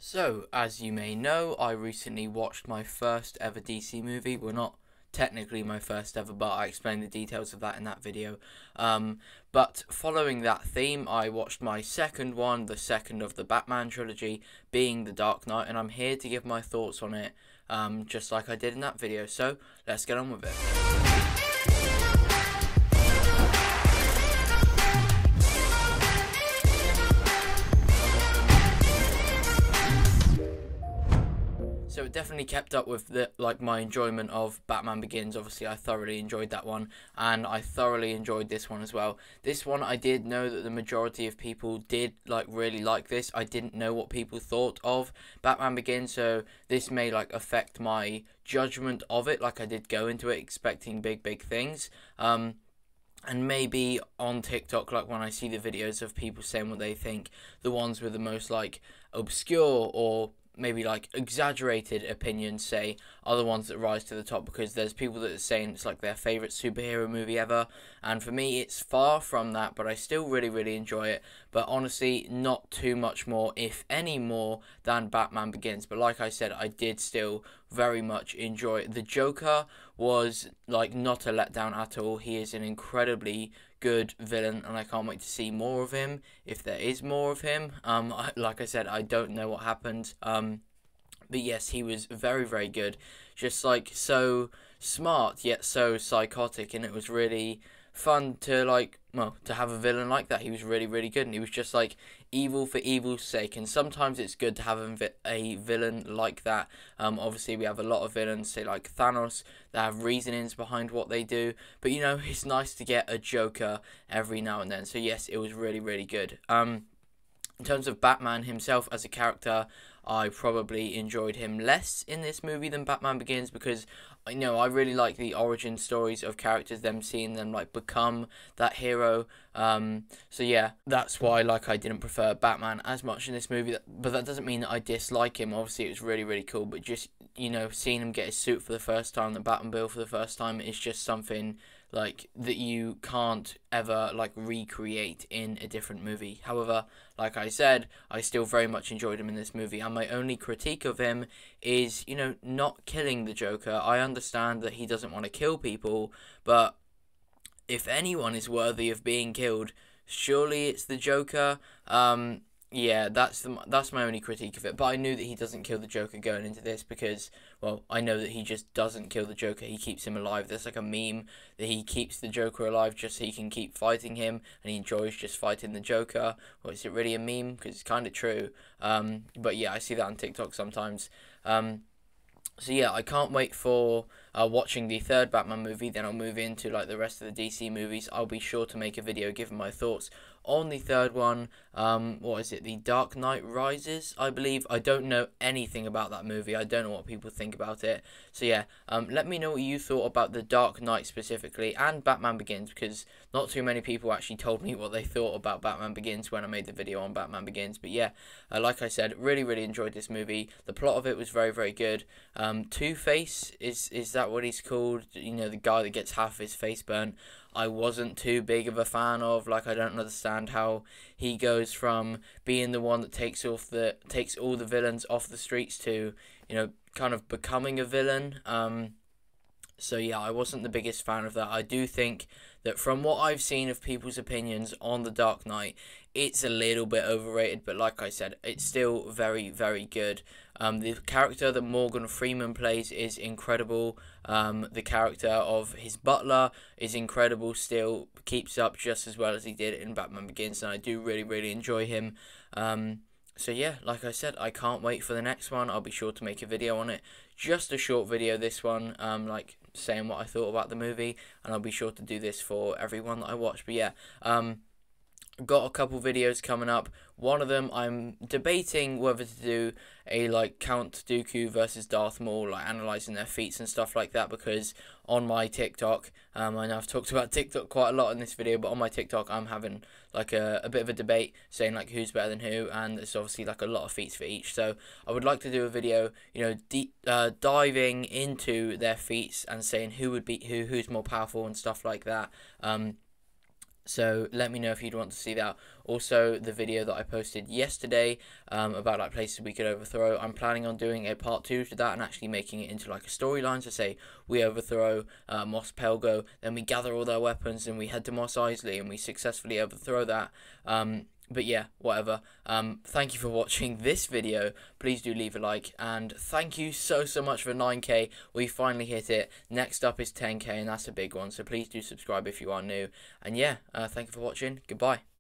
So, as you may know, I recently watched my first ever DC movie. Well, not technically my first ever, but I explained the details of that in that video. But following that theme, I watched my second one, the second of the Batman trilogy, being The Dark Knight, and I'm here to give my thoughts on it, just like I did in that video. So, let's get on with it. So it definitely kept up with my enjoyment of Batman Begins. Obviously, I thoroughly enjoyed that one, and I thoroughly enjoyed this one as well. This one, I did know that the majority of people did really like this. I didn't know what people thought of Batman Begins, so this may affect my judgment of it. I did go into it expecting big things. And maybe on TikTok, when I see the videos of people saying what they think, the ones with the most obscure or maybe exaggerated opinions say are the ones that rise to the top, because there's people that are saying it's their favorite superhero movie ever, and for me it's far from that, but I still really enjoy it. But honestly, not too much more, if any more, than Batman Begins. But like I said, I did still very much enjoy it. The Joker was not a letdown at all. He is an incredibly good villain, and I can't wait to see more of him, if there is more of him. Like I said, I don't know what happened, but yes, he was very good, just so smart yet so psychotic, and it was really fun to to have a villain like that. He was really good, and he was just evil for evil's sake, and sometimes it's good to have a villain like that. Obviously we have a lot of villains, say Thanos, that have reasonings behind what they do, but it's nice to get a Joker every now and then. So yes, it was really good. In terms of Batman himself as a character, I probably enjoyed him less in this movie than Batman Begins, because I really like the origin stories of characters, them seeing them become that hero. So yeah, that's why I didn't prefer Batman as much in this movie. But that doesn't mean that I dislike him. Obviously it was really cool, but just seeing him get his suit for the first time, the Batmobile for the first time, is just something that you can't ever recreate in a different movie. However, like I said, I still very much enjoyed him in this movie, and my only critique of him is not killing the Joker. I understand that he doesn't want to kill people, but if anyone is worthy of being killed, surely it's the Joker. Yeah, that's my only critique of it. But I knew that he doesn't kill the Joker going into this, because, well, I know that he just doesn't kill the Joker. He keeps him alive. There's a meme that he keeps the Joker alive just so he can keep fighting him, and he enjoys just fighting the Joker. Well, is it really a meme? Because it's kind of true. But yeah, I see that on TikTok sometimes. So yeah, I can't wait for watching the third Batman movie. Then I'll move into the rest of the DC movies. I'll be sure to make a video giving my thoughts on the third one. What is it? The Dark Knight Rises, I believe. I don't know anything about that movie. I don't know what people think about it. So yeah, let me know what you thought about the Dark Knight specifically, and Batman Begins, because not too many people actually told me what they thought about Batman Begins when I made the video on Batman Begins. But yeah, like I said, really enjoyed this movie. The plot of it was very good. Two-Face, is that what he's called? The guy that gets half his face burnt. I wasn't too big of a fan of. I don't understand how he goes from being the one that takes all the villains off the streets to, kind of becoming a villain. So yeah, I wasn't the biggest fan of that. I do think that from what I've seen of people's opinions on The Dark Knight, it's a little bit overrated, but like I said, it's still very good. The character that Morgan Freeman plays is incredible. The character of his butler is incredible still, keeps up just as well as he did in Batman Begins, and I do really enjoy him. So yeah, like I said, I can't wait for the next one. I'll be sure to make a video on it. Just a short video, this one, saying what I thought about the movie, and I'll be sure to do this for everyone that I watch. But yeah, got a couple videos coming up. One of them, I'm debating whether to do a Count Dooku versus Darth Maul, analysing their feats and stuff like that, because on my TikTok, I know I've talked about TikTok quite a lot in this video, but on my TikTok I'm having a bit of a debate saying who's better than who, and there's obviously a lot of feats for each. So I would like to do a video, diving into their feats and saying who would beat who's more powerful and stuff like that. So let me know if you'd want to see that. Also, the video that I posted yesterday about like places we could overthrow, I'm planning on doing a part 2 to that and actually making it into like a storyline. So say we overthrow Mos Pelgo, then we gather all their weapons and we head to Mos Eisley and we successfully overthrow that. But yeah, whatever. Thank you for watching this video. Please do leave a like, and thank you so much for 9k. We finally hit it. Next up is 10k, and that's a big one. So please do subscribe if you are new. And yeah, thank you for watching. Goodbye.